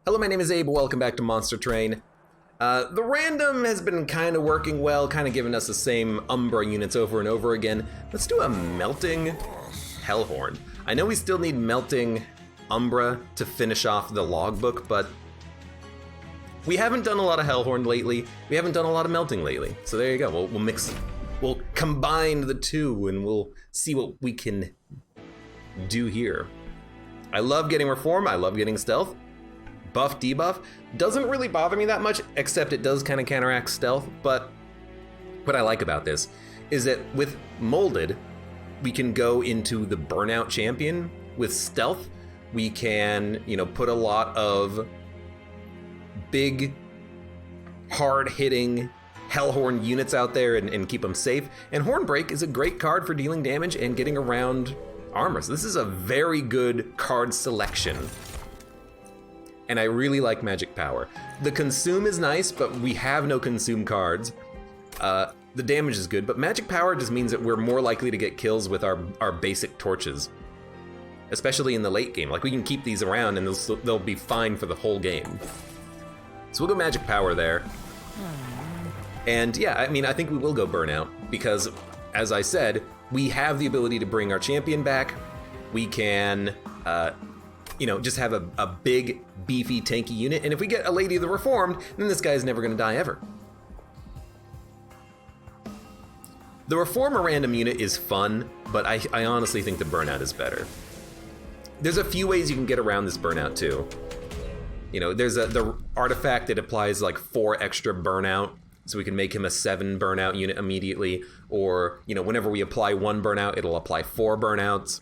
Hello, my name is Abe. Welcome back to Monster Train. The random has been kind of working well, kind of giving us the same Umbra units over and over again. Let's do a melting Hellhorn. I know we still need melting Umbra to finish off the logbook, but we haven't done a lot of Hellhorn lately. We haven't done a lot of melting lately. So there you go. We'll mix, we'll combine the two and we'll see what we can do here. I love getting Reform. I love getting Stealth. Buff, debuff, doesn't really bother me that much, except it does kind of counteract stealth, but what I like about this is that with Molded, we can go into the Burnout Champion. With Stealth, we can, put a lot of big, hard-hitting Hellhorn units out there and keep them safe, and Hornbreak is a great card for dealing damage and getting around armor, so this is a very good card selection. And I really like Magic Power. The Consume is nice, but we have no Consume cards. The damage is good, but Magic Power just means that we're more likely to get kills with our basic torches. Especially in the late game. Like, we can keep these around and they'll be fine for the whole game. So we'll go Magic Power there. And yeah, I think we will go Burnout, because, as I said, we have the ability to bring our champion back. We can, just have a big, beefy, tanky unit, and if we get a Lady of the Reformed, then this guy's never gonna die ever. The Reformer random unit is fun, but I honestly think the Burnout is better. There's a few ways you can get around this Burnout too. There's the artifact that applies like 4 extra Burnout, so we can make him a 7 Burnout unit immediately, or, whenever we apply 1 Burnout, it'll apply 4 Burnouts.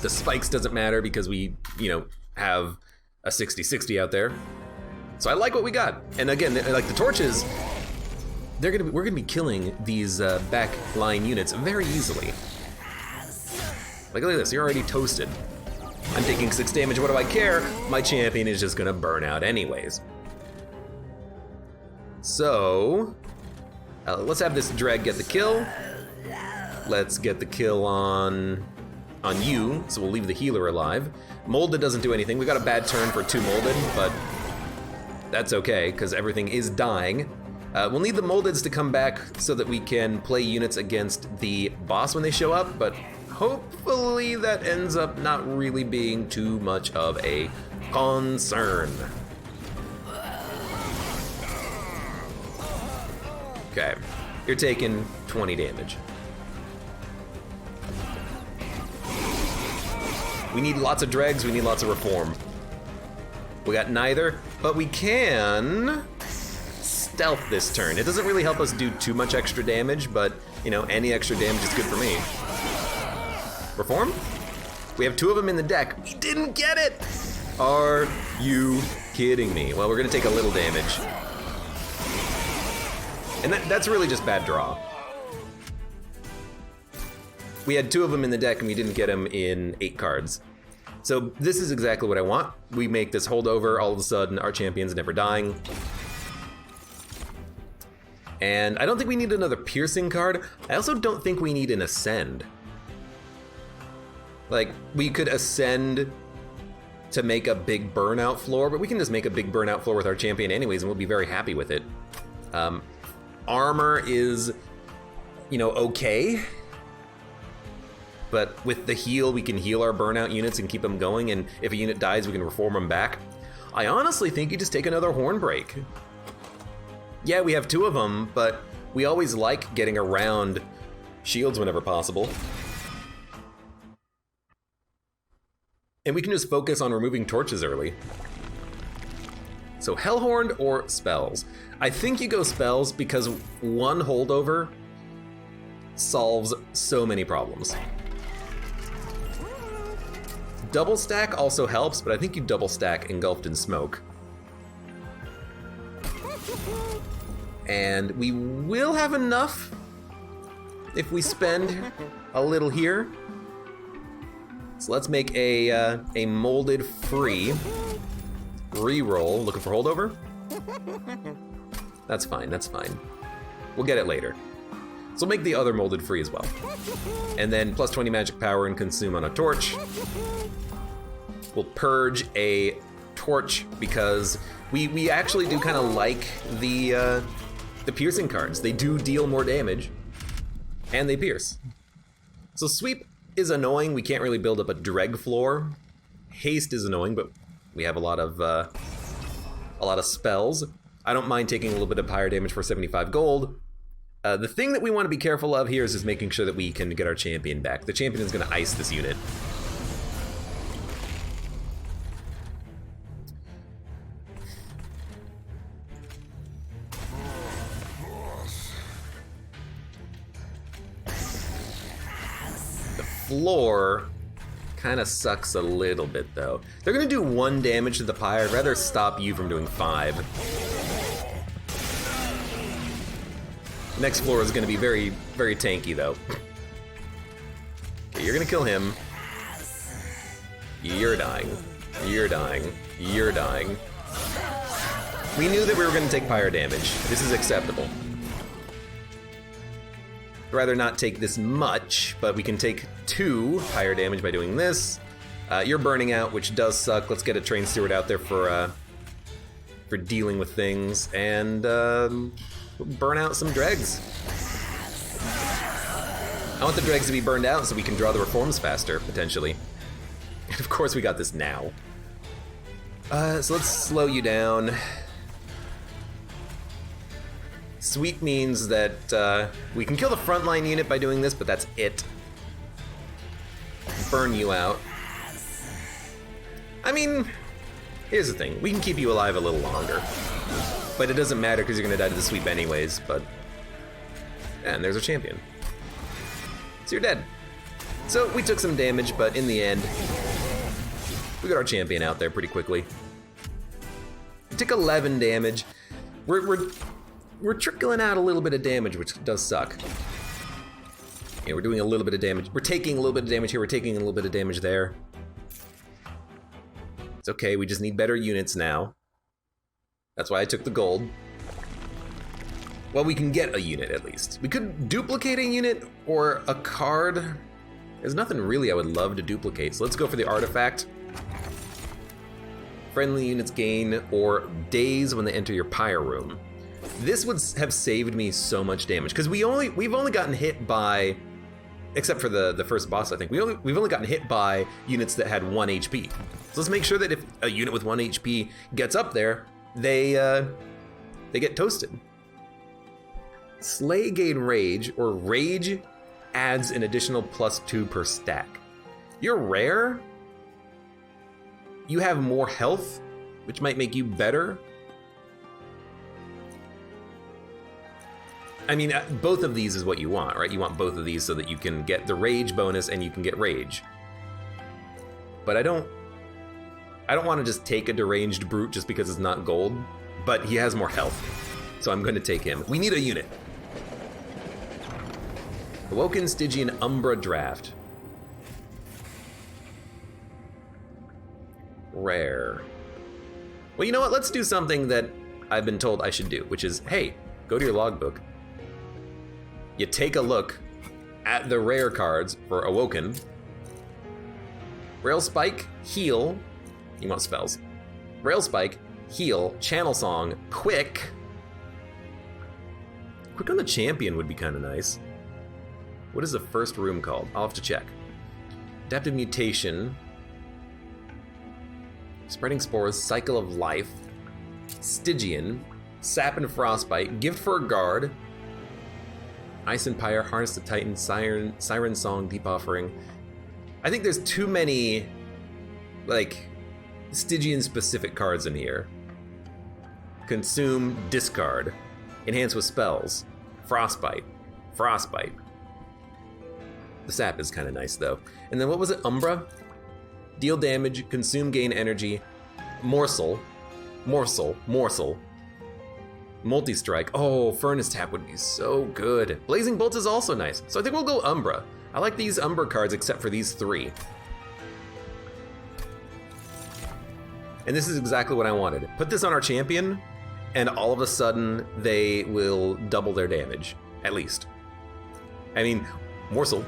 The spikes doesn't matter because we, have a 60-60 out there. So I like what we got. And again, like the torches, we're gonna be killing these back line units very easily. Like, look at this, you're already toasted. I'm taking 6 damage, what do I care? My champion is just gonna burn out anyways. So, let's have this Dreg get the kill. Let's get the kill on you, so we'll leave the healer alive. Molded doesn't do anything. We got a bad turn for 2 Molded, but that's okay, because everything is dying. We'll need the Moldeds to come back so that we can play units against the boss when they show up, but hopefully that ends up not really being too much of a concern. Okay, you're taking 20 damage. We need lots of dregs, we need lots of reform. We got neither, but we can stealth this turn. It doesn't really help us do too much extra damage, but any extra damage is good for me. Reform? We have 2 of them in the deck. We didn't get it! Are you kidding me? Well, we're gonna take a little damage. And that's really just bad draw. We had 2 of them in the deck and we didn't get them in 8 cards. So this is exactly what I want. We make this holdover, all of a sudden our champion's never dying. And I don't think we need another piercing card. I also don't think we need an ascend. Like, we could ascend to make a big burnout floor, but we can just make a big burnout floor with our champion anyways and we'll be very happy with it. Armor is, okay. But with the heal, we can heal our burnout units and keep them going, and if a unit dies, we can reform them back. I honestly think you just take another Hornbreak. Yeah, we have 2 of them, but we always like getting around shields whenever possible. And we can just focus on removing torches early. So Hellhorn or Spells? I think you go Spells because 1 holdover solves so many problems. Double stack also helps, but I think you double stack Engulfed in Smoke. And we will have enough if we spend a little here. So let's make a Molded free. Reroll, looking for holdover? That's fine, that's fine. We'll get it later. So we'll make the other Molded free as well. And then plus 20 magic power and consume on a torch. We'll purge a Torch because we actually do kind of like the piercing cards. They do deal more damage, and they pierce. So Sweep is annoying. We can't really build up a Dreg floor. Haste is annoying, but we have a lot of spells. I don't mind taking a little bit of higher damage for 75 gold. The thing that we want to be careful of here is just making sure that we can get our champion back. The champion is going to ice this unit. The floor kind of sucks a little bit, though. They're going to do 1 damage to the pyre. I'd rather stop you from doing 5. Next floor is going to be very, very tanky, though. Okay, you're going to kill him. You're dying. You're dying. You're dying. We knew that we were going to take pyre damage. This is acceptable. I'd rather not take this much, but we can take 2 pyre damage by doing this. You're burning out, which does suck. Let's get a train steward out there for dealing with things, and burn out some dregs. I want the dregs to be burned out so we can draw the reforms faster, potentially. And of course we got this now. So let's slow you down. Sweep means that we can kill the frontline unit by doing this, but that's it. Burn you out. I mean, here's the thing. We can keep you alive a little longer. But it doesn't matter because you're going to die to the sweep anyways, but... And there's our champion. So you're dead. So we took some damage, but in the end, we got our champion out there pretty quickly. We took 11 damage. We're trickling out a little bit of damage, which does suck. Yeah, we're doing a little bit of damage. We're taking a little bit of damage here, we're taking a little bit of damage there. It's okay, we just need better units now. That's why I took the gold. Well, we can get a unit at least. We could duplicate a unit or a card. There's nothing really I would love to duplicate, so let's go for the artifact. Friendly units gain or daze when they enter your pyre room. This would have saved me so much damage because we've only gotten hit by, except for the first boss, I think we've only gotten hit by units that had 1 HP. So let's make sure that if a unit with 1 HP gets up there, they get toasted. Slay gain rage, or rage adds an additional +2 per stack. You're rare. You have more health, which might make you better. I mean, both of these is what you want, right? You want both of these so that you can get the rage bonus and you can get rage. But I don't want to just take a deranged brute just because it's not gold, but he has more health, so I'm going to take him. We need a unit. Awoken Stygian Umbra Draft. Rare. Well, you know what? Let's do something that I've been told I should do, which is, hey, go to your logbook. You take a look at the rare cards for Awoken. Rail Spike, heal. You want spells. Rail Spike, heal, Channel Song, Quick. Quick on the champion would be kind of nice. What is the first room called? I'll have to check. Adaptive Mutation. Spreading Spores, Cycle of Life. Stygian. Sap and Frostbite, Gift for a Guard. Ice and Pyre, Harness the Titan, Siren Song, Deep Offering. I think there's too many, like, Stygian specific cards in here. Consume, discard. Enhance with spells. Frostbite. Frostbite. The sap is kind of nice though. And then what was it? Umbra? Deal damage, consume, gain energy. Morsel. Morsel. Morsel. Multi-strike. Oh, Furnace Tap would be so good. Blazing Bolt is also nice. So I think we'll go Umbra. I like these Umbra cards except for these 3. And this is exactly what I wanted. Put this on our champion, and all of a sudden, they will double their damage. At least. I mean, Morsel,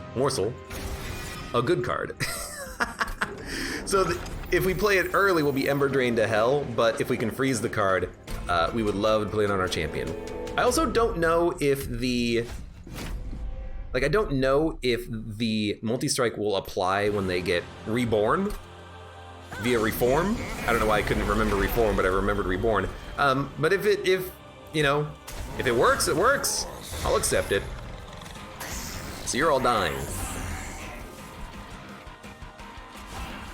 a good card. So if we play it early, we'll be Ember Drained to hell, but if we can freeze the card, we would love to play it on our champion. I also don't know if the... Like, I don't know if the multi-strike will apply when they get reborn via reform. I don't know why I couldn't remember reform, but I remembered reborn. But if you know, if it works, it works. I'll accept it. So you're all dying.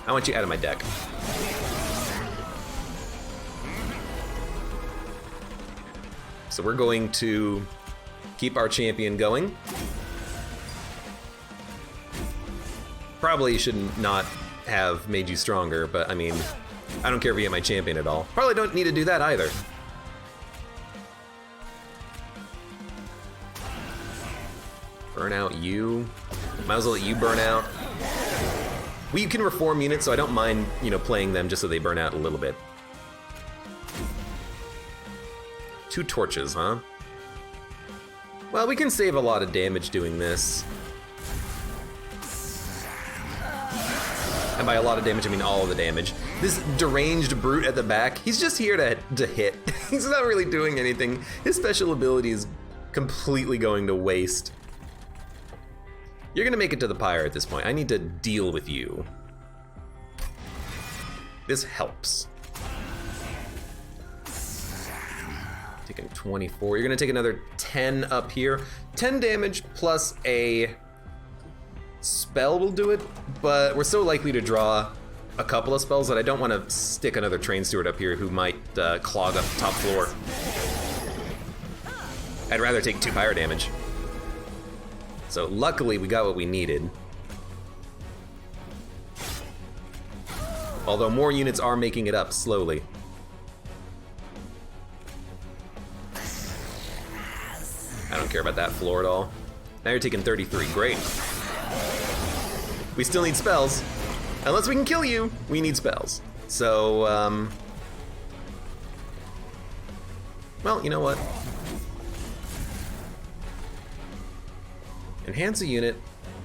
I want you out of my deck. So we're going to keep our champion going. Probably should not have made you stronger, but I mean, I don't care if you get my champion at all. Probably don't need to do that either. Burn out you. Might as well let you burn out. We can reform units, so I don't mind, you know, playing them just so they burn out a little bit. 2 torches, huh? Well, we can save a lot of damage doing this. And by a lot of damage, I mean all of the damage. This deranged brute at the back, he's just here to hit. He's not really doing anything. His special ability is completely going to waste. You're gonna make it to the pyre at this point. I need to deal with you. This helps. Taking 24. You're gonna take another 10 up here. 10 damage plus a spell will do it, but we're so likely to draw a couple of spells that I don't want to stick another Train Steward up here who might clog up the top floor. I'd rather take 2 pyre damage. So luckily we got what we needed. Although more units are making it up slowly. I don't care about that floor at all. Now you're taking 33, great. We still need spells. Unless we can kill you, we need spells. So, well, you know what? Enhance a unit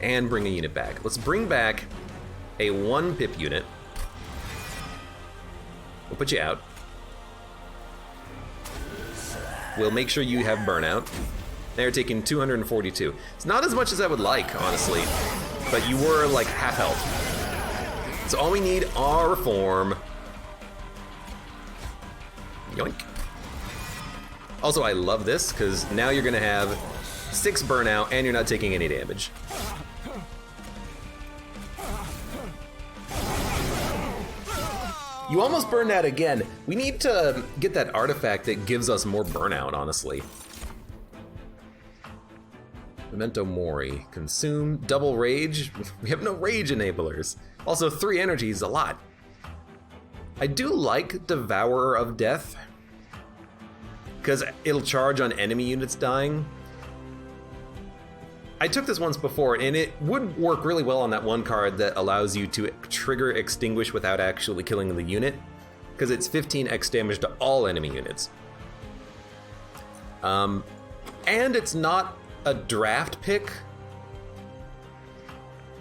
and bring a unit back. Let's bring back a 1 pip unit. We'll put you out. We'll make sure you have burnout. Now you're taking 242. It's not as much as I would like, honestly, but you were like half health. So all we need are reform. Yoink. Also, I love this because now you're gonna have 6 burnout and you're not taking any damage. You almost burned out again. We need to get that artifact that gives us more burnout, honestly. Memento Mori. Consume. Double rage. We have no rage enablers. Also, 3 energy is a lot. I do like Devourer of Death, because it'll charge on enemy units dying. I took this once before, and it would work really well on that one card that allows you to trigger Extinguish without actually killing the unit, because it's 15x damage to all enemy units. And it's not a draft pick,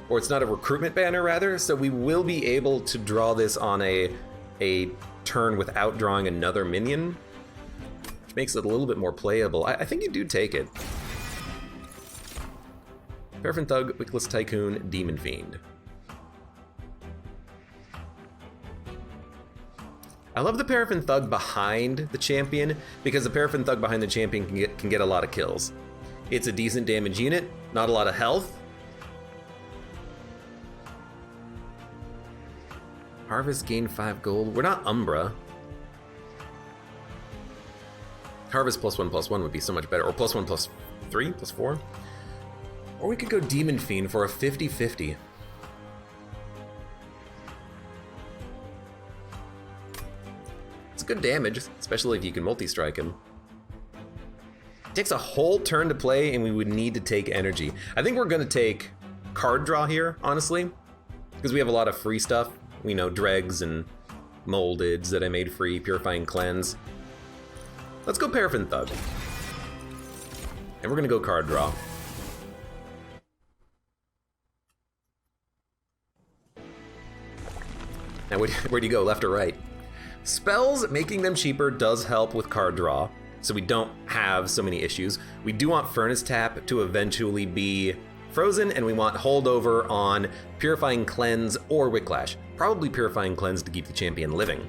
or it's not a recruitment banner rather, so we will be able to draw this on a turn without drawing another minion, which makes it a little bit more playable. I think you do take it. Paraffin Thug, Wickless Tycoon, Demon Fiend. I love the Paraffin Thug behind the champion, because the Paraffin Thug behind the champion can get a lot of kills. It's a decent damage unit, not a lot of health. Harvest, gain 5 gold. We're not Umbra. Harvest +1/+1 would be so much better, or +1/+3, +4. Or we could go Demon Fiend for a 50-50. It's good damage, especially if you can multi-strike him. It takes a whole turn to play, and we would need to take energy. I think we're gonna take card draw here, honestly, because we have a lot of free stuff. We know dregs and moldeds that I made free, purifying cleanse. Let's go Paraffin Thug. And we're gonna go card draw. Now, where do you go, left or right? Spells, making them cheaper does help with card draw, so we don't have so many issues. We do want Furnace Tap to eventually be frozen, and we want holdover on Purifying Cleanse or Whiplash. Probably Purifying Cleanse to keep the champion living.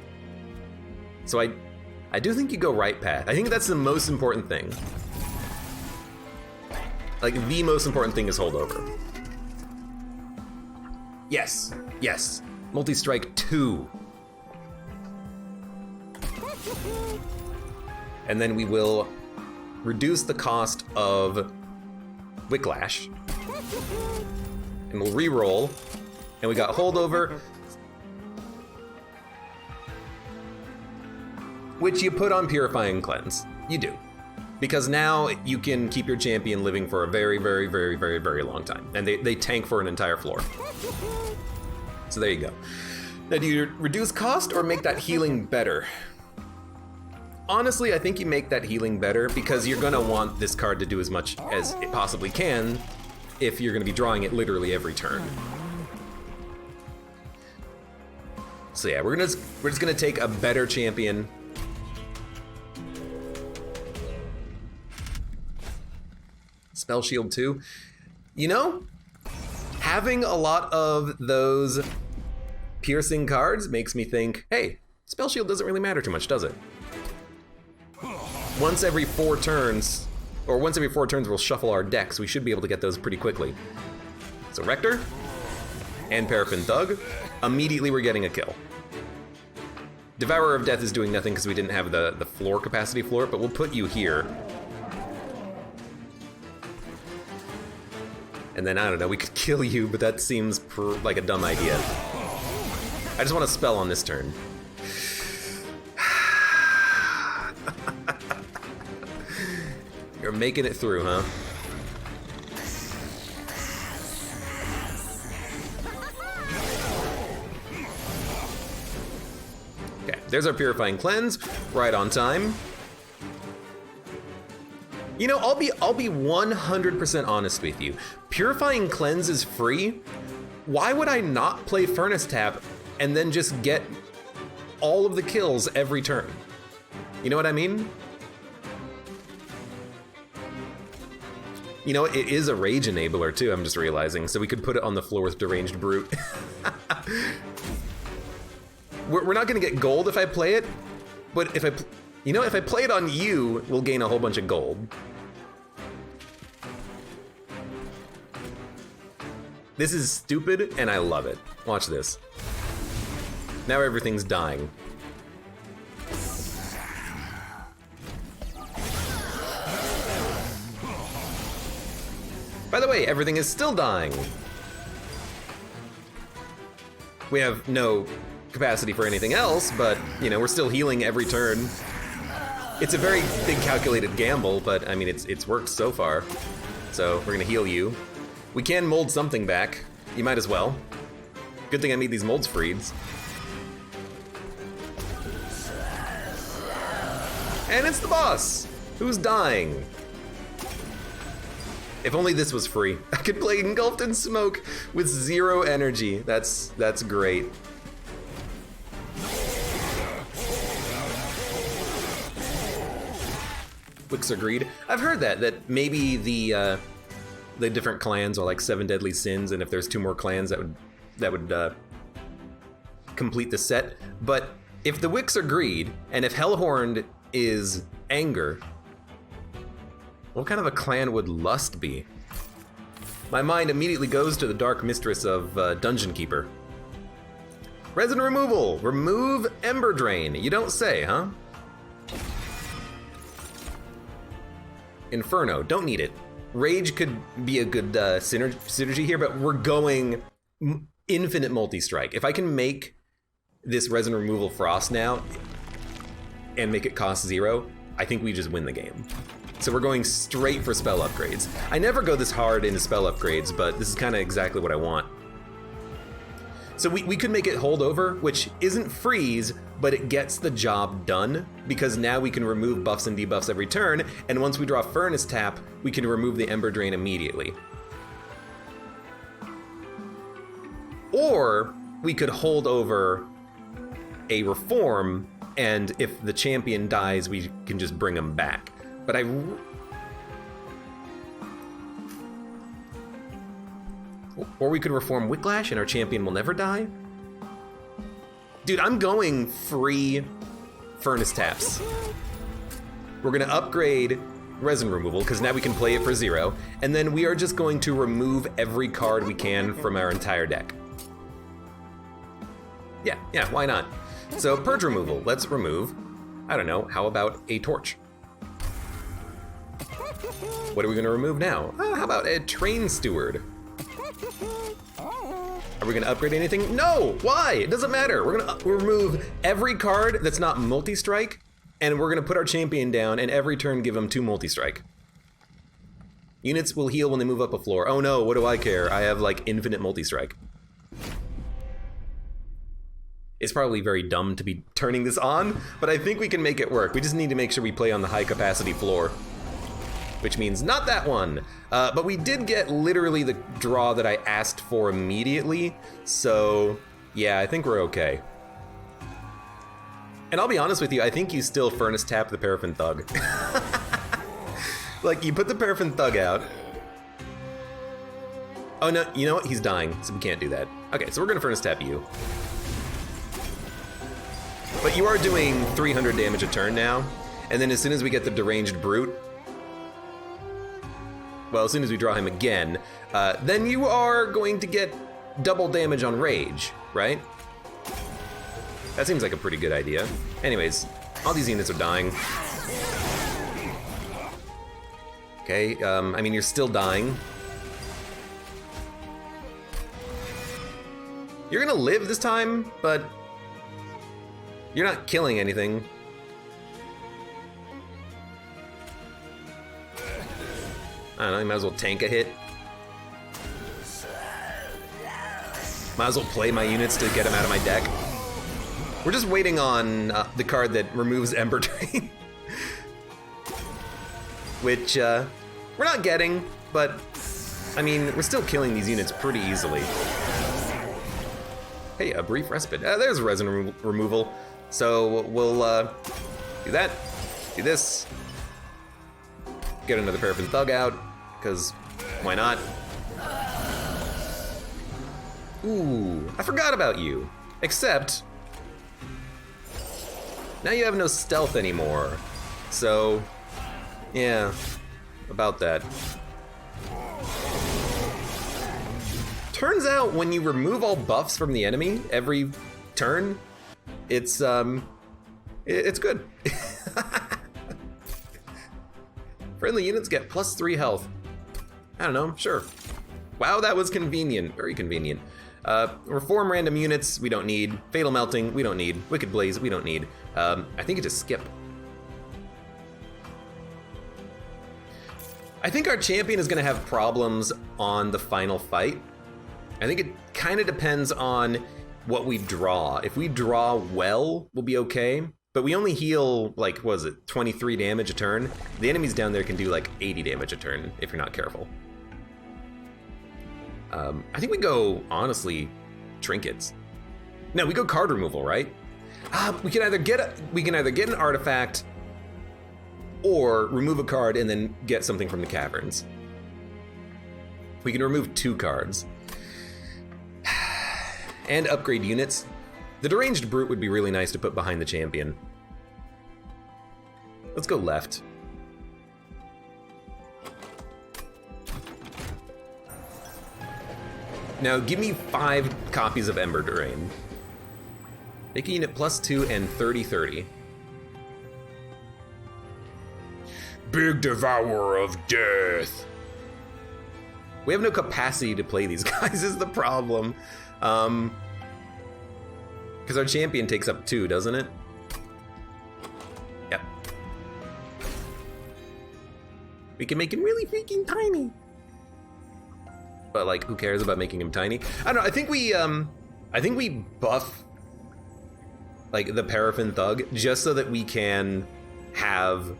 So I do think you go right path. I think that's the most important thing. Like, the most important thing is holdover. Yes, yes. Multi-strike 2. And then we will reduce the cost of Whiplash. And we'll re-roll. And we got holdover, which you put on Purifying Cleanse. You do. Because now you can keep your champion living for a very, very, very, very, very long time. And they tank for an entire floor. So there you go. Now, do you reduce cost or make that healing better? Honestly, I think you make that healing better because you're gonna want this card to do as much as it possibly can if you're gonna be drawing it literally every turn. So yeah, we're just gonna take a better champion. Spell Shield 2. You know, having a lot of those piercing cards makes me think, hey, Spell Shield doesn't really matter too much, does it? Once every 4 turns, we'll shuffle our decks. We should be able to get those pretty quickly. So Rector and Paraffin Thug, immediately we're getting a kill. Devourer of Death is doing nothing because we didn't have the floor capacity for it, but we'll put you here. And then, I don't know, we could kill you, but that seems like a dumb idea. I just want to spell on this turn. You're making it through, huh? Okay, there's our Purifying Cleanse, right on time. You know, I'll be 100% honest with you. Purifying Cleanse is free. Why would I not play Furnace Tap and then just get all of the kills every turn? You know what I mean? You know, it is a Rage Enabler too, I'm just realizing, so we could put it on the floor with Deranged Brute. We're not gonna get gold if I play it, but if I play it on you, we'll gain a whole bunch of gold. This is stupid, and I love it. Watch this. Now everything's dying. By the way, everything is still dying. We have no capacity for anything else, but, you know, we're still healing every turn. It's a very big calculated gamble, but, I mean, it's worked so far. So, we're gonna heal you. We can mold something back. You might as well. Good thing I made these molds freeds. And it's the boss! Who's dying? If only this was free. I could play Engulfed in Smoke with 0 energy. That's great. Wicks are Greed. I've heard that maybe the different clans are like 7 deadly sins, and if there's 2 more clans that would complete the set. But if the Wicks are Greed, and if Hellhorned is Anger, what kind of a clan would Lust be? My mind immediately goes to the Dark Mistress of Dungeon Keeper. Resin removal! Remove Ember Drain. You don't say, huh? Inferno, don't need it. Rage could be a good synergy here, but we're going infinite multi-strike. If I can make this Resin removal Frost now and make it cost 0, I think we just win the game. So we're going straight for spell upgrades. I never go this hard into spell upgrades, but this is kind of exactly what I want. So we could make it holdover, which isn't freeze, but it gets the job done, because now we can remove buffs and debuffs every turn, and once we draw Furnace Tap, we can remove the Ember Drain immediately. Or we could hold over a reform, and if the champion dies, we can just bring him back. But or we could reform Whiplash and our champion will never die? Dude, I'm going free furnace taps. We're gonna upgrade resin removal, because now we can play it for 0, and then we are just going to remove every card we can from our entire deck. Yeah, why not? So, purge removal, let's remove, I don't know, how about a torch? What are we gonna remove now? How about a train steward? Are we gonna upgrade anything? No, why? It doesn't matter. We're gonna remove every card that's not multi-strike, and we're gonna put our champion down, and every turn give him 2 multi-strike. Units will heal when they move up a floor. Oh no, what do I care? I have like infinite multi-strike. It's probably very dumb to be turning this on, but I think we can make it work. We just need to make sure we play on the high capacity floor. Which means not that one. But we did get literally the draw that I asked for immediately, so yeah, I think we're okay. And I'll be honest with you, I think you still furnace tap the Paraffin Thug. Like, you put the Paraffin Thug out. Oh no, you know what? He's dying, so we can't do that. Okay, so we're gonna furnace tap you. But you are doing 300 damage a turn now, and then as soon as we get the Deranged Brute, well, as soon as we draw him again, then you are going to get double damage on Rage, right? That seems like a pretty good idea. Anyways, all these units are dying. Okay, I mean, you're still dying. You're gonna live this time, but you're not killing anything. I don't know, you might as well tank a hit. Might as well play my units to get them out of my deck. We're just waiting on the card that removes Ember Drain. Which, we're not getting, but, I mean, we're still killing these units pretty easily. Hey, a brief respite. There's resin removal. So we'll do that, do this, get another Paraffin Thug out, because why not? Ooh, I forgot about you. Except, now you have no stealth anymore. So, yeah, about that. Turns out when you remove all buffs from the enemy every turn, it's good. Friendly units get +3 health. I don't know, sure. Wow, that was convenient, very convenient. Reform random units, we don't need. Fatal Melting, we don't need. Wicked Blaze, we don't need. I think it just skip. I think our champion is gonna have problems on the final fight. I think it kind of depends on what we draw. If we draw well, we'll be okay. But we only heal, like, what is it, 23 damage a turn? The enemies down there can do like 80 damage a turn if you're not careful. I think we go, honestly, trinkets. No, we go card removal, right? We can either get an artifact or remove a card and then get something from the caverns. We can remove 2 cards. And upgrade units. The Deranged Brute would be really nice to put behind the champion. Let's go left. Now give me 5 copies of Ember Drain. Make a unit +2 and 30/30. Big Devourer of Death. We have no capacity to play these guys is the problem. Because our champion takes up 2, doesn't it? Yep. We can make him really freaking tiny. But like, who cares about making him tiny? I don't know, I think we buff like the Paraffin Thug just so that we can have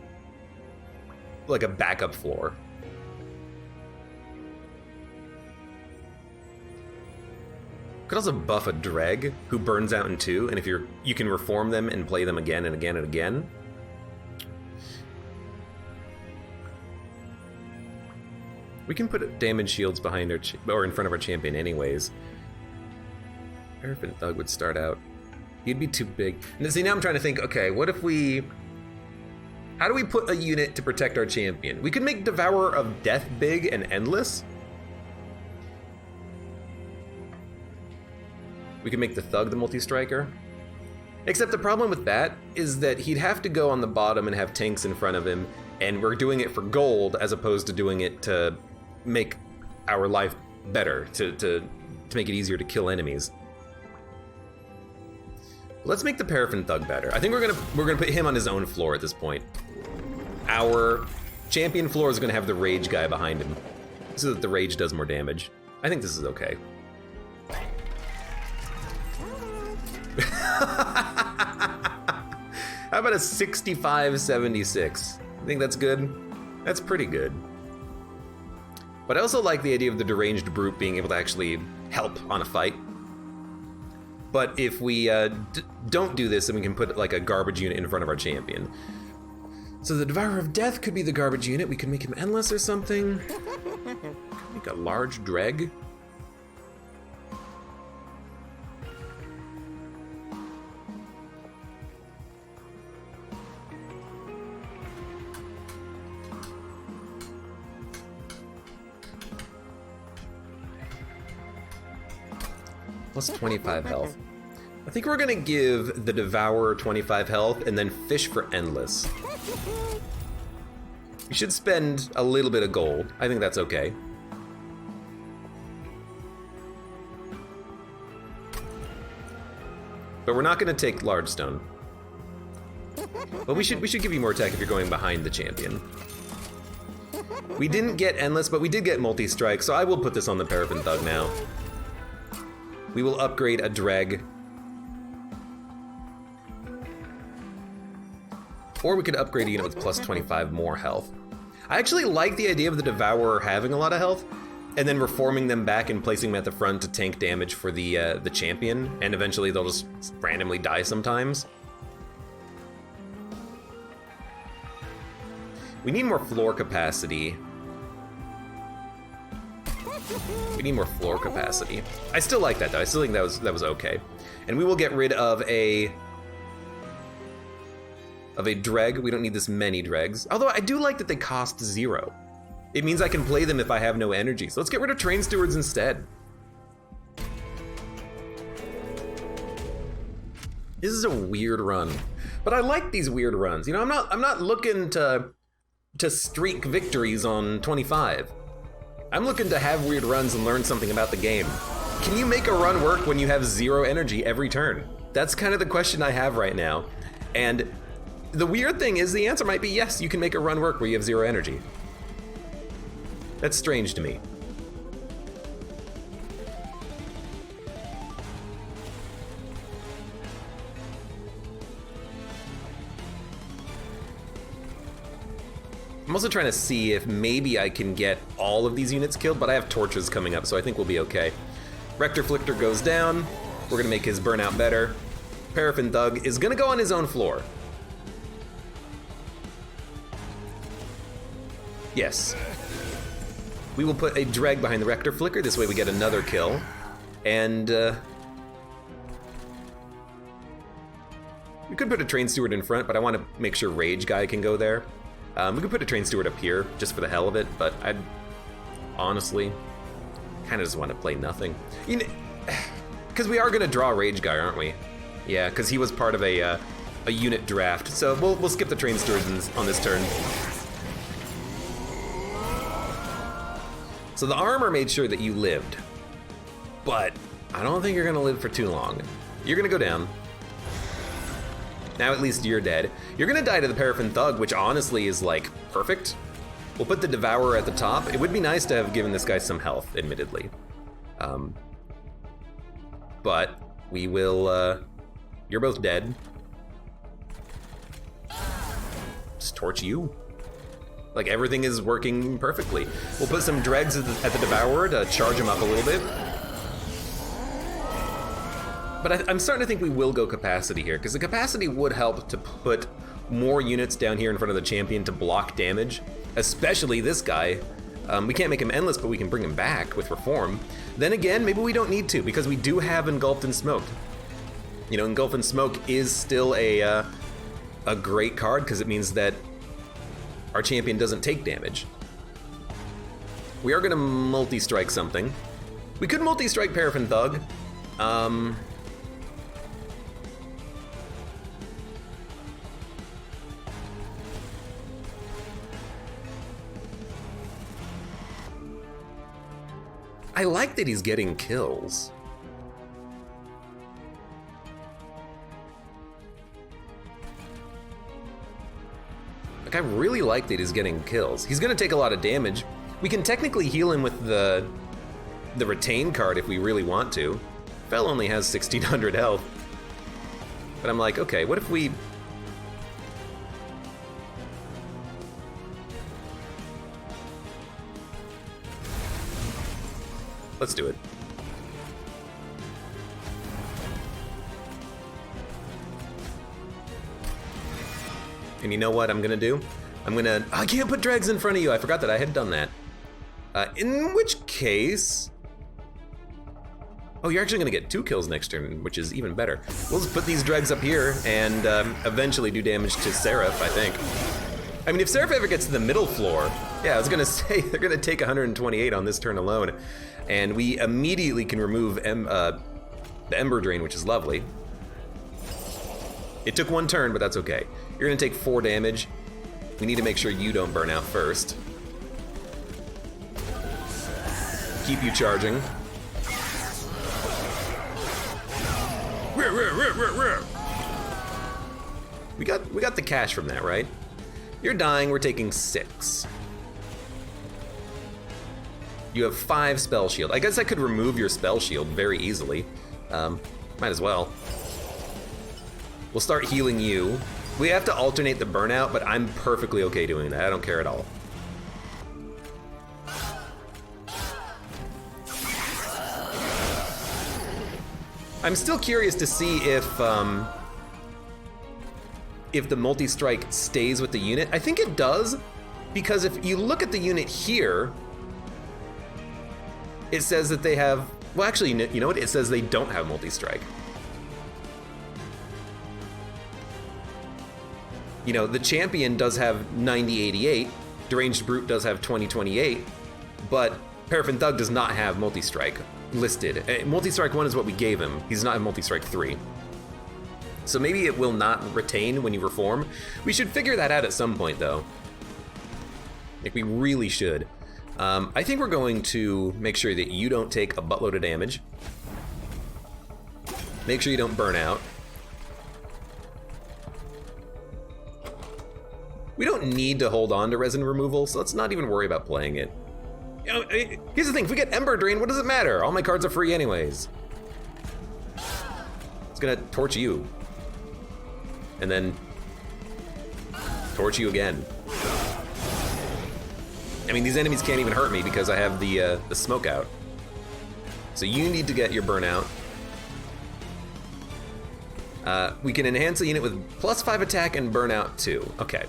like a backup floor. Could also buff a Dreg who burns out in 2, and if you can reform them and play them again and again and again. We can put damage shields behind our or in front of our champion anyways. Paraffin Thug would start out. He'd be too big. And see, now I'm trying to think, okay, what if we... How do we put a unit to protect our champion? We could make Devourer of Death big and endless. We can make the Thug the multi-striker. Except the problem with that is that he'd have to go on the bottom and have tanks in front of him, and we're doing it for gold as opposed to doing it to make our life better, to make it easier to kill enemies. Let's make the Paraffin Thug better. I think we're gonna put him on his own floor at this point. Our champion floor is gonna have the Rage guy behind him, so that the Rage does more damage. I think this is okay. How about a 65-76? I think that's good. That's pretty good. But I also like the idea of the Deranged Brute being able to actually help on a fight. But if we don't do this, then we can put like a garbage unit in front of our champion. So the Devourer of Death could be the garbage unit. We could make him endless or something. Make a large Dreg. Plus 25 health. I think we're gonna give the Devourer 25 health and then fish for endless. We should spend a little bit of gold. I think that's okay. But we're not gonna take large stone. But we should give you more tech if you're going behind the champion. We didn't get endless, but we did get multi-strike, so I will put this on the Paraffin Thug now. We will upgrade a Dreg. Or we could upgrade a unit with plus 25 more health. I actually like the idea of the Devourer having a lot of health, and then reforming them back and placing them at the front to tank damage for the champion, and eventually they'll just randomly die sometimes. We need more floor capacity. We need more floor capacity. I still like that though. I still think that was okay. And we will get rid of a Dreg. We don't need this many Dregs. Although I do like that they cost 0. It means I can play them if I have no energy. So let's get rid of Train Stewards instead. This is a weird run, but I like these weird runs. You know, I'm not looking to streak victories on 25. I'm looking to have weird runs and learn something about the game. Can you make a run work when you have 0 energy every turn? That's kind of the question I have right now. And the weird thing is the answer might be yes, you can make a run work where you have 0 energy. That's strange to me. I'm also trying to see if maybe I can get all of these units killed, but I have torches coming up, so I think we'll be okay. Rector Flictor goes down. We're gonna make his burnout better. Paraffin Thug is gonna go on his own floor. Yes. We will put a Dreg behind the Rector Flicker. This way we get another kill. And we could put a Train Steward in front, but I want to make sure Rage Guy can go there. We could put a Train Steward up here, just for the hell of it, but I'd honestly kind of just want to play nothing. You know, because we are going to draw Rage Guy, aren't we? Yeah, because he was part of a unit draft, so we'll skip the Train Steward on this turn. So the armor made sure that you lived, but I don't think you're going to live for too long. You're going to go down. Now at least you're dead. You're gonna die to the Paraffin Thug, which honestly is like perfect. We'll put the Devourer at the top. It would be nice to have given this guy some health, admittedly. But we will, you're both dead. Just torch you. Like everything is working perfectly. We'll put some Dregs at the Devourer to charge him up a little bit. But I'm starting to think we will go capacity here, because the capacity would help to put more units down here in front of the champion to block damage, especially this guy. We can't make him endless, but we can bring him back with Reform. Then again, maybe we don't need to, because we do have Engulfed and Smoked. You know, Engulfed and Smoke is still a great card, because it means that our champion doesn't take damage. We are going to multi-strike something. We could multi-strike Paraffin Thug. I like that he's getting kills. Like, I really like that he's getting kills. He's gonna take a lot of damage. We can technically heal him with the retain card if we really want to. Fel only has 1600 health. But I'm like, okay, what if we... Let's do it. And you know what I'm gonna do? I can't put dregs in front of you. I forgot that I had done that. In which case... Oh, you're actually gonna get 2 kills next turn, which is even better. We'll just put these dregs up here and eventually do damage to Seraph, I think. I mean, if Seraph ever gets to the middle floor, yeah, I was gonna say, they're gonna take 128 on this turn alone. And we immediately can remove the Ember Drain, which is lovely. It took 1 turn, but that's okay. You're gonna take 4 damage. We need to make sure you don't burn out first. Keep you charging. We got the cash from that, right? You're dying, we're taking 6. You have 5 spell shield. I guess I could remove your spell shield very easily. Might as well. We'll start healing you. We have to alternate the burnout, but I'm perfectly okay doing that. I don't care at all. I'm still curious to see if the multi-strike stays with the unit. I think it does, because if you look at the unit here, it says that they have, well actually, you know what? It says they don't have multi-strike. You know, the champion does have 9088, Deranged Brute does have 2028, but Paraffin Thug does not have multi-strike listed. Multi-strike 1 is what we gave him. He does not have multi-strike 3. So maybe it will not retain when you reform. We should figure that out at some point though. Like, we really should. I think we're going to make sure that you don't take a buttload of damage. Make sure you don't burn out. We don't need to hold on to resin removal, so let's not even worry about playing it. You know, here's the thing, if we get Ember Drain, what does it matter? All my cards are free anyways. It's gonna torch you. And then torch you again. I mean, these enemies can't even hurt me because I have the smoke out. So you need to get your burnout. We can enhance a unit with +5 attack and burnout 2. Okay.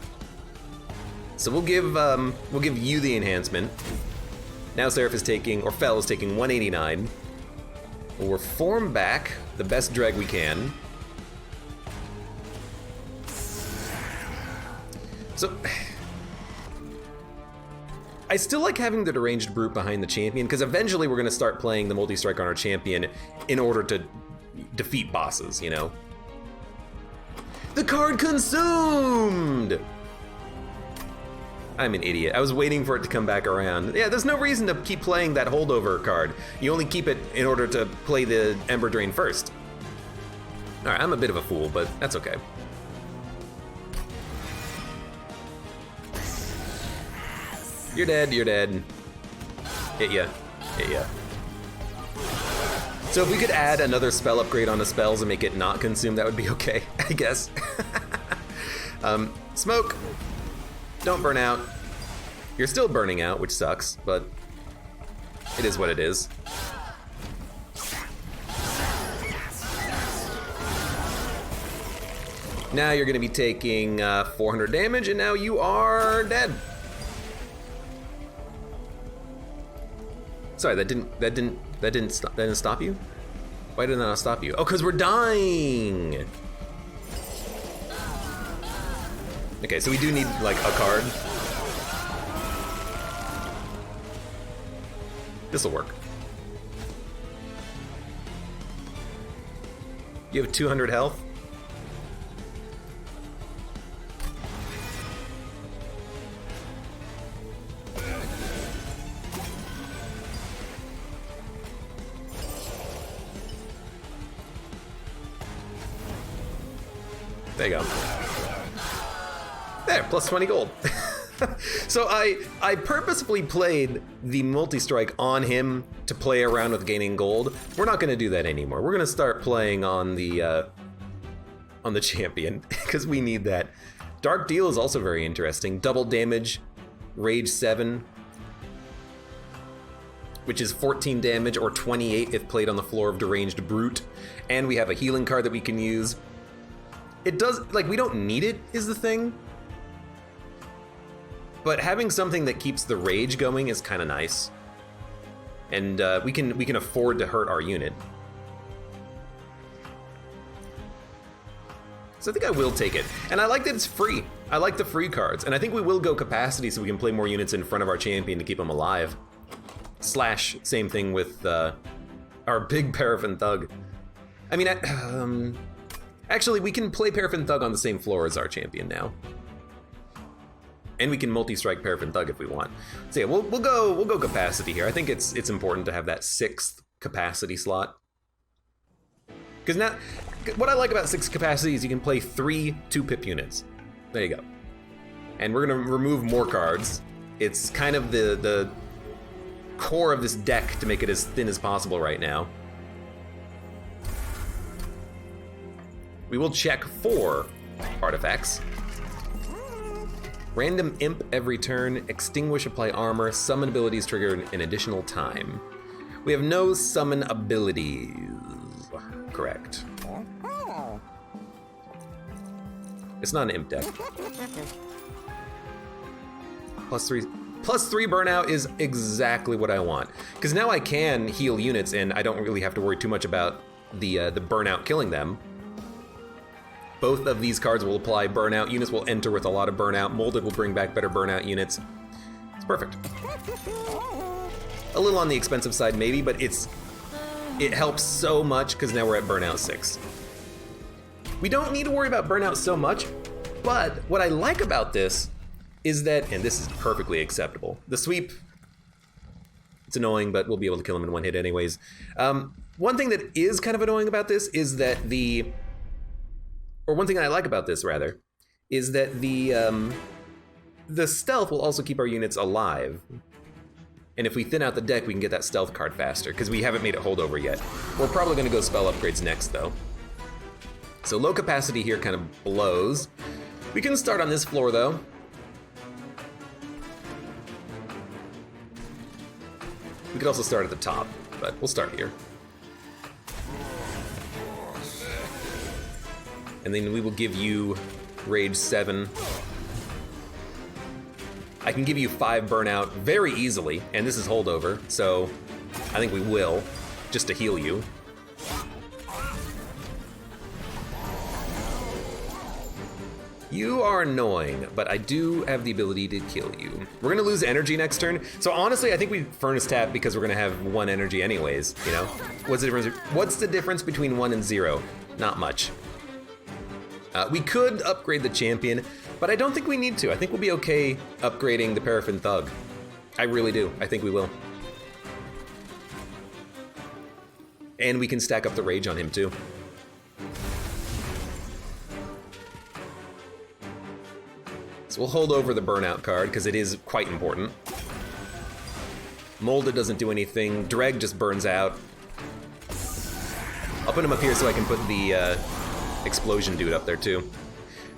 So we'll give you the enhancement. Now Seraph is taking, or Fel is taking 189. We'll reform back the best dreg we can. So I still like having the Deranged Brute behind the champion, because eventually we're gonna start playing the multi-strike on our champion in order to defeat bosses, you know? The card consumed! I'm an idiot. I was waiting for it to come back around. Yeah, there's no reason to keep playing that holdover card. You only keep it in order to play the Ember Drain first. All right, I'm a bit of a fool, but that's okay. You're dead, you're dead. Hit ya, hit ya. So if we could add another spell upgrade on the spells and make it not consume, that would be okay, I guess. Smoke. Don't burn out. You're still burning out, which sucks, but it is what it is. Now you're gonna be taking 400 damage, and now you are dead. Sorry, that didn't stop you? Why did that not stop you? Oh, because we're dying. Okay, so we do need like a card. This'll work. You have 200 health. There you go. There, plus 20 gold. So I purposefully played the multi-strike on him to play around with gaining gold. We're not gonna do that anymore. We're gonna start playing on the champion, because we need that. Dark Deal is also very interesting. Double damage, Rage 7, which is 14 damage or 28 if played on the floor of Deranged Brute. And we have a healing card that we can use. It does, like, we don't need it is the thing. But having something that keeps the rage going is kind of nice. And we can afford to hurt our unit. So I think I will take it. And I like that it's free. I like the free cards. And I think we will go capacity so we can play more units in front of our champion to keep him alive. Slash, same thing with our big Paraffin Thug. I mean, actually, we can play Paraffin Thug on the same floor as our champion now. And we can multi-strike Paraffin Thug if we want. So yeah, we'll go capacity here. I think it's important to have that 6th capacity slot. Because now, what I like about 6 capacity is you can play 3 2-pip units. There you go. And we're gonna remove more cards. It's kind of the core of this deck to make it as thin as possible right now. We will check for artifacts. Random imp every turn, extinguish, apply armor, summon abilities trigger an additional time. We have no summon abilities. Correct. It's not an imp deck. +3 burnout is exactly what I want. Because now I can heal units and I don't really have to worry too much about the burnout killing them. Both of these cards will apply burnout. Units will enter with a lot of burnout. Molded will bring back better burnout units. It's perfect. A little on the expensive side maybe, but it helps so much because now we're at burnout 6. We don't need to worry about burnout so much, but what I like about this is that, and this is perfectly acceptable, the sweep, it's annoying, but we'll be able to kill him in one hit anyways. One thing that is kind of annoying about this is that one thing I like about this, rather, is that the stealth will also keep our units alive. And if we thin out the deck, we can get that stealth card faster, because we haven't made it holdover yet. We're probably going to go spell upgrades next, though. So low capacity here kind of blows. We can start on this floor, though. We could also start at the top, but we'll start here. And then we will give you Rage 7. I can give you 5 burnout very easily, and this is holdover, so I think we will, just to heal you. You are annoying, but I do have the ability to kill you. We're gonna lose energy next turn, so honestly, I think we Furnace Tap because we're gonna have 1 energy anyways, you know? What's the difference between 1 and 0? Not much. We could upgrade the champion, but I don't think we need to. I think we'll be okay upgrading the Paraffin Thug. I really do. I think we will. And we can stack up the rage on him too. So we'll hold over the burnout card because it is quite important. Molded doesn't do anything. Dreg just burns out. I'll put him up here so I can put the explosion dude up there too.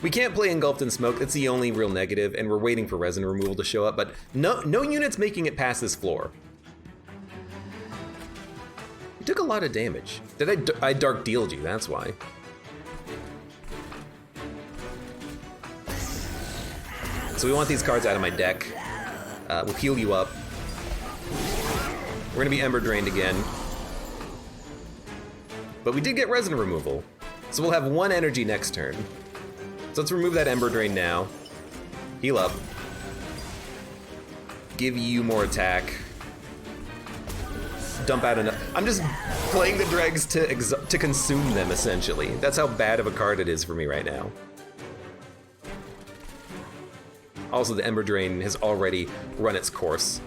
We can't play Engulfed in Smoke, it's the only real negative, and we're waiting for resin removal to show up, but no units making it past this floor. You took a lot of damage. I Dark Dealed you, that's why. So we want these cards out of my deck. We'll heal you up. We're gonna be Ember Drained again. But we did get Resin Removal, so we'll have 1 energy next turn. So let's remove that Ember Drain now. Heal up. Give you more attack. Dump out enough. I'm just playing the dregs to consume them, essentially. That's how bad of a card it is for me right now. Also, the Ember Drain has already run its course.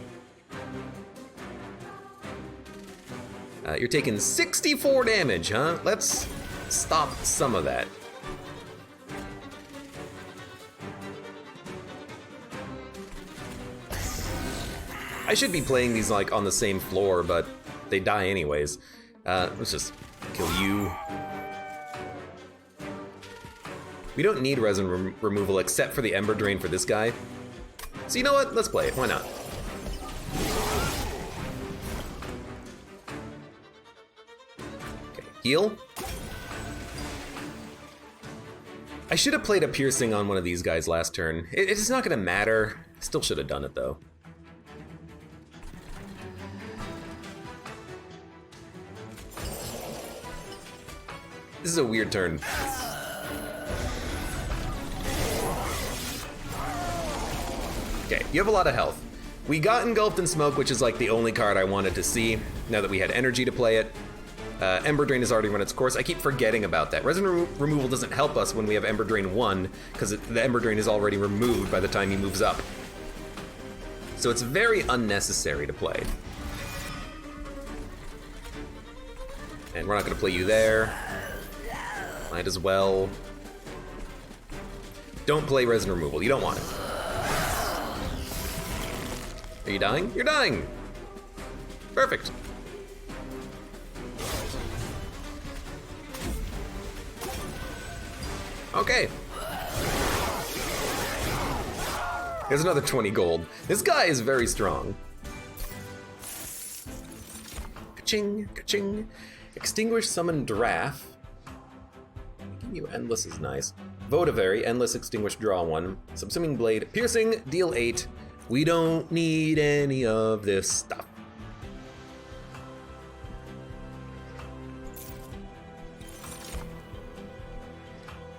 You're taking 64 damage, huh? Let's stop some of that. I should be playing these like on the same floor, but they die anyways. Let's just kill you. We don't need resin removal except for the Ember Drain for this guy. So you know what? Let's play it. Why not? Okay, heal. I should have played a piercing on one of these guys last turn. It's not gonna matter. Still should have done it though. This is a weird turn. Okay, you have a lot of health. We got Engulfed in Smoke, which is like the only card I wanted to see, now that we had energy to play it. Ember Drain has already run its course. I keep forgetting about that. Resin Removal doesn't help us when we have Ember Drain 1, because the Ember Drain is already removed by the time he moves up. So it's very unnecessary to play. And we're not gonna play you there. Might as well. Don't play Resin Removal, you don't want it. Are you dying? You're dying! Perfect. Okay. Here's another 20 gold. This guy is very strong. Ka-ching, ka-ching. Extinguish, summon, Draft. Making you endless is nice. Votavary, endless, extinguish, draw 1. Subsuming Blade, piercing, deal 8. We don't need any of this stuff.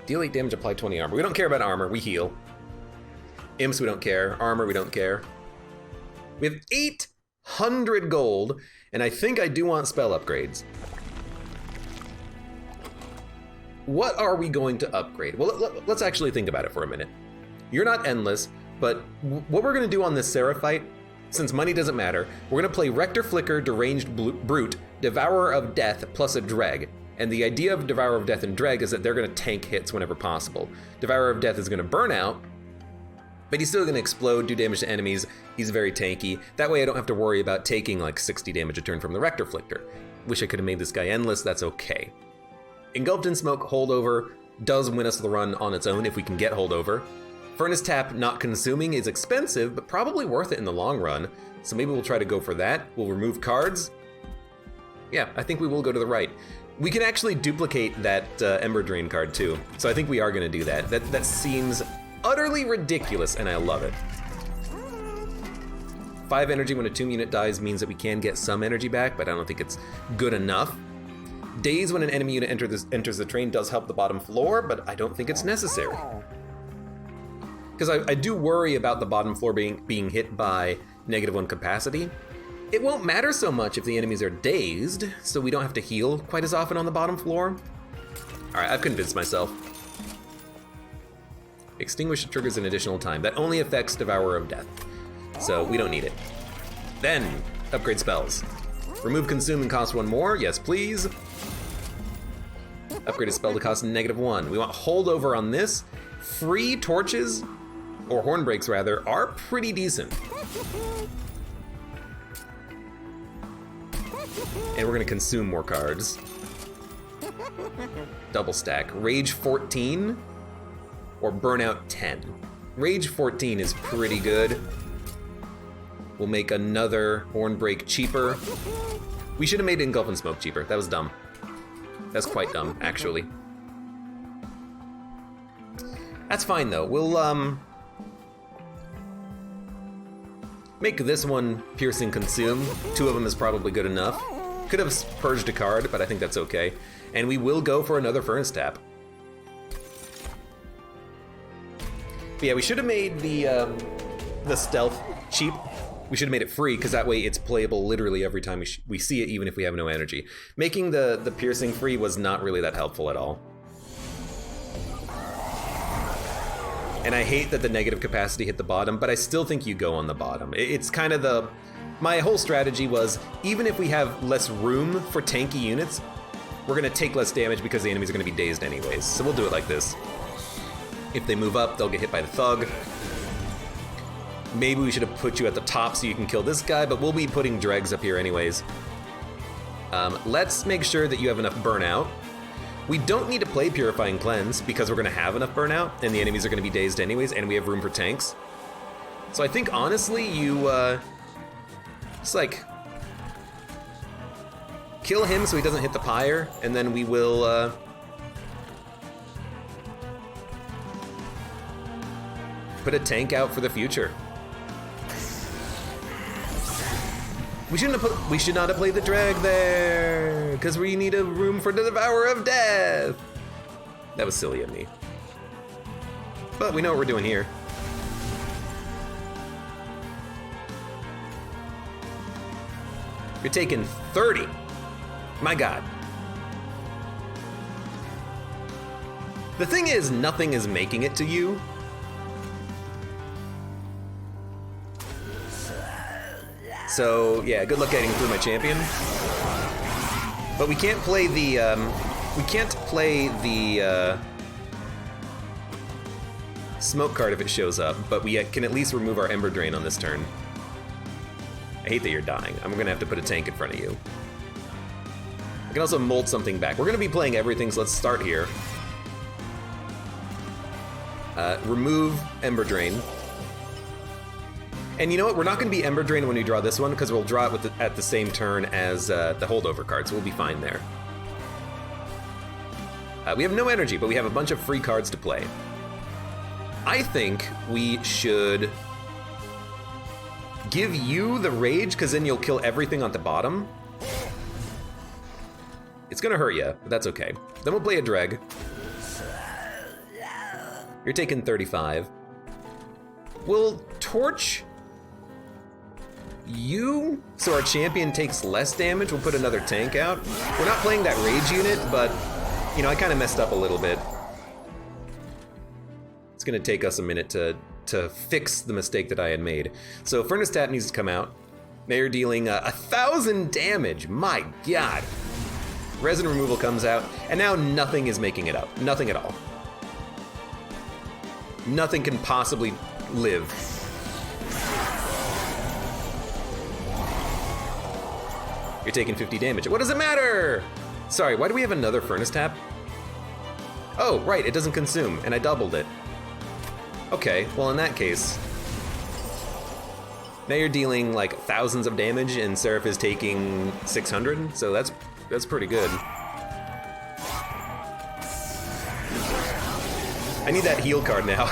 Deal 8 damage, apply 20 armor. We don't care about armor, we heal. Imps, we don't care. Armor, we don't care. We have 800 gold, and I think I do want spell upgrades. What are we going to upgrade? Well, let's actually think about it for a minute. You're not endless, but what we're gonna do on this Seraphite, since money doesn't matter, we're gonna play Rector Flicker, Deranged Brute, Devourer of Death, plus a Dreg. And the idea of Devourer of Death and Dreg is that they're gonna tank hits whenever possible. Devourer of Death is gonna burn out, but he's still gonna explode, do damage to enemies. He's very tanky. That way I don't have to worry about taking like 60 damage a turn from the Rector Flicker. Wish I could have made this guy endless, that's okay. Engulfed in Smoke, Holdover does win us the run on its own if we can get Holdover. Furnace Tap, not consuming, is expensive, but probably worth it in the long run. So maybe we'll try to go for that. We'll remove cards. Yeah, I think we will go to the right. We can actually duplicate that Ember Drain card too. So I think we are gonna do that. That seems utterly ridiculous, and I love it. 5 energy when a tomb unit dies means that we can get some energy back, but I don't think it's good enough. Daze when an enemy unit enters the train does help the bottom floor, but I don't think it's necessary. Because I do worry about the bottom floor being hit by -1 capacity. It won't matter so much if the enemies are dazed, so we don't have to heal quite as often on the bottom floor. All right, I've convinced myself. Extinguish triggers an additional time. That only affects Devourer of Death, so we don't need it. Then, upgrade spells. Remove Consume and cost 1 more, yes please. Upgrade a spell to cost -1. We want Holdover on this. Free torches, or horn breaks rather, are pretty decent. And we're gonna consume more cards. Double stack. Rage 14 or Burnout 10. Rage 14 is pretty good. We'll make another horn break cheaper. We should have made Engulf and Smoke cheaper. That was dumb. That's quite dumb, actually. That's fine though. We'll Make this one piercing consume. 2 of them is probably good enough. Could have purged a card, but I think that's okay. And we will go for another furnace tap. But yeah, we should have made the stealth cheap. We should have made it free, because that way it's playable literally every time we see it, even if we have no energy. Making the piercing free was not really that helpful at all. And I hate that the negative capacity hit the bottom, but I still think you go on the bottom. It's kind of my whole strategy was, even if we have less room for tanky units, we're gonna take less damage because the enemies are gonna be dazed anyways. So we'll do it like this. If they move up, they'll get hit by the thug. Maybe we should have put you at the top so you can kill this guy, but we'll be putting dregs up here anyways. Let's make sure that you have enough burnout. We don't need to play Purifying Cleanse because we're gonna have enough burnout and the enemies are gonna be dazed anyways, and we have room for tanks. So I think honestly you just like kill him so he doesn't hit the pyre, and then we will put a tank out for the future. We should not have played the drag there, because we need a room for the Devourer of Death. That was silly of me. But we know what we're doing here. You're taking 30. My God. The thing is, nothing is making it to you. So yeah, good luck getting through my champion. But we can't play the smoke card if it shows up, but we can at least remove our Ember Drain on this turn. I hate that you're dying. I'm gonna have to put a tank in front of you. I can also mold something back. We're gonna be playing everything, so let's start here. Remove Ember Drain. And you know what? We're not going to be Ember Drain when we draw this one, because we'll draw it at the same turn as the holdover card, so we'll be fine there. We have no energy, but we have a bunch of free cards to play. I think we should give you the Rage, because then you'll kill everything on the bottom. It's going to hurt you, but that's okay. Then we'll play a Dreg. You're taking 35. We'll Torch you, so our champion takes less damage. We'll put another tank out. We're not playing that Rage unit, but, you know, I kind of messed up a little bit. It's going to take us a minute to fix the mistake that I had made. So Furnace Tap needs to come out. Now you're dealing 1,000 damage. My God. Resin Removal comes out, and now nothing is making it up. Nothing at all. Nothing can possibly live. You're taking 50 damage. What does it matter? Sorry, why do we have another Furnace Tap? Oh, right, it doesn't consume, and I doubled it. Okay, well in that case, now you're dealing like thousands of damage, and Seraph is taking 600, so that's pretty good. I need that heal card now.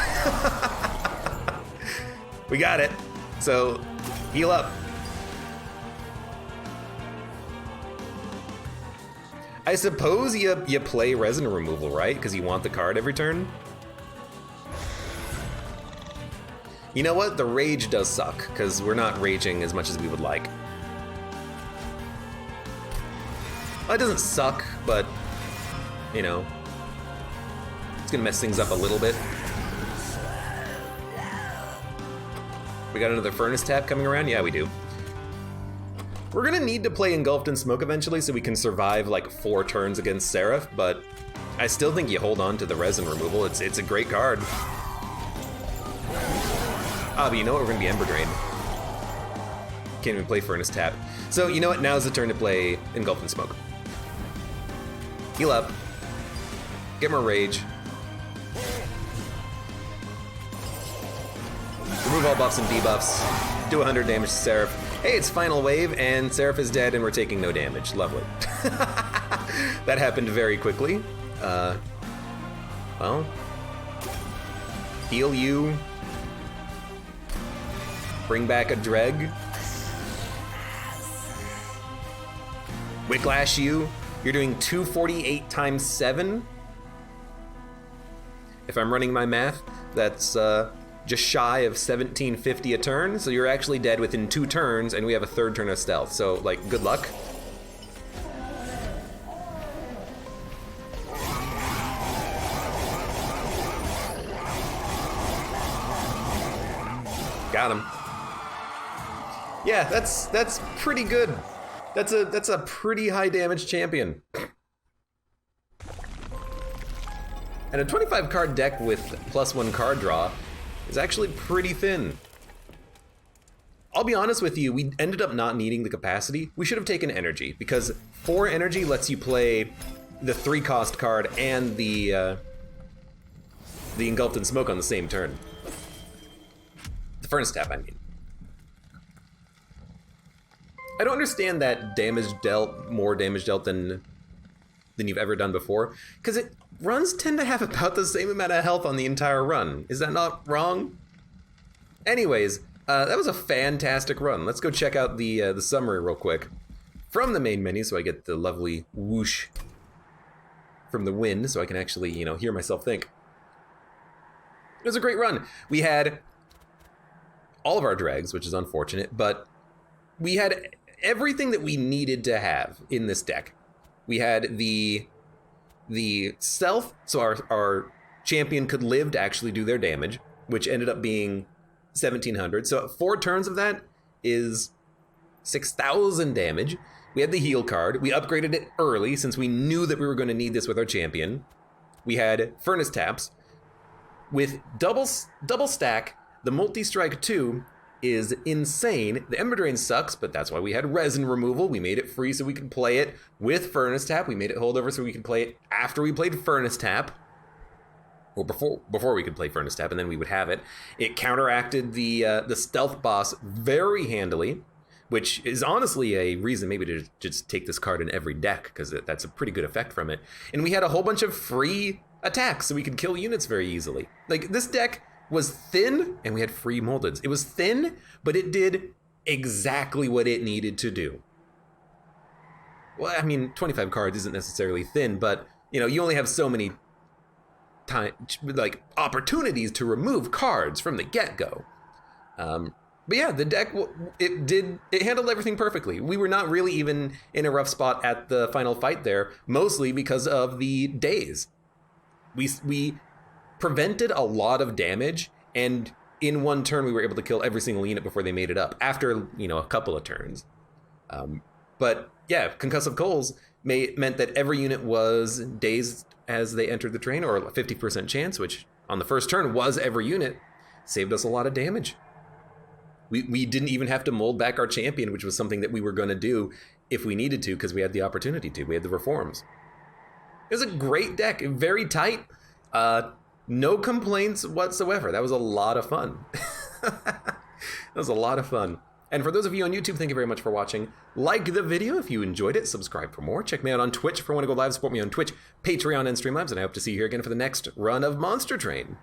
We got it. So, heal up. I suppose you play Resin Removal, right? Because you want the card every turn? You know what? The Rage does suck, because we're not raging as much as we would like. Well, it doesn't suck, but, you know, it's gonna mess things up a little bit. We got another Furnace Tap coming around? Yeah, we do. We're gonna need to play Engulfed in Smoke eventually so we can survive like 4 turns against Seraph, but I still think you hold on to the Resin Removal. It's a great card. Ah, but you know what? We're gonna be Ember Drain. Can't even play Furnace Tap. So, you know what? Now's the turn to play Engulfed in Smoke. Heal up. Get more Rage. Remove all buffs and debuffs. Do 100 damage to Seraph. Hey, it's final wave, and Seraph is dead, and we're taking no damage. Lovely. That happened very quickly. Well, heal you. Bring back a Dreg. Whiplash you. You're doing 248 times 7. If I'm running my math, that's just shy of 1750 a turn, so you're actually dead within 2 turns, and we have a 3rd turn of stealth, so, like, good luck. Got him. Yeah, that's pretty good. That's a pretty high damage champion. And a 25 card deck with +1 card draw is actually pretty thin. I'll be honest with you, we ended up not needing the capacity. We should have taken energy, because 4 energy lets you play the 3 cost card and the Engulfed in Smoke on the same turn. The Furnace Tap, I mean. I don't understand that more damage dealt than you've ever done before, because runs tend to have about the same amount of health on the entire run. Is that not wrong? Anyways, that was a fantastic run. Let's go check out the summary real quick from the main menu, so I get the lovely whoosh from the wind, so I can actually, hear myself think. It was a great run. We had all of our dregs, which is unfortunate, but we had everything that we needed to have in this deck. We had the stealth, so our champion could live to actually do their damage, which ended up being 1700. So 4 turns of that is 6,000 damage. We had the heal card. We upgraded it early since we knew that we were going to need this with our champion. We had Furnace Taps. With double stack, the multi-strike 2 is insane. The Ember Drain sucks, but that's why we had resin removal. We made it free so we could play it with Furnace Tap. We made it holdover so we could play it after we played Furnace Tap. Or before we could play Furnace Tap, and then we would have it. It counteracted the stealth boss very handily, which is honestly a reason maybe to just take this card in every deck, because that's a pretty good effect from it. And we had a whole bunch of free attacks, so we could kill units very easily. Like, this deck was thin, and we had free moldeds. It was thin, but it did exactly what it needed to do. Well, I mean, 25 cards isn't necessarily thin, but, you only have so many opportunities to remove cards from the get-go. But yeah, the deck, it handled everything perfectly. We were not really even in a rough spot at the final fight there, mostly because of the days. We prevented a lot of damage, and in one turn we were able to kill every single unit before they made it up, after, a couple of turns. But yeah, Concussive Coals meant that every unit was dazed as they entered the terrain, or a 50% chance, which on the first turn was every unit, saved us a lot of damage. We didn't even have to mold back our champion, which was something that we were going to do if we needed to, because we had the opportunity to. We had the reforms. It was a great deck, very tight. No complaints whatsoever. That was a lot of fun. That was a lot of fun. And for those of you on YouTube, thank you very much for watching. Like the video if you enjoyed it. Subscribe for more. Check me out on Twitch if you want to go live. Support me on Twitch, Patreon, and Streamlabs. And I hope to see you here again for the next run of Monster Train.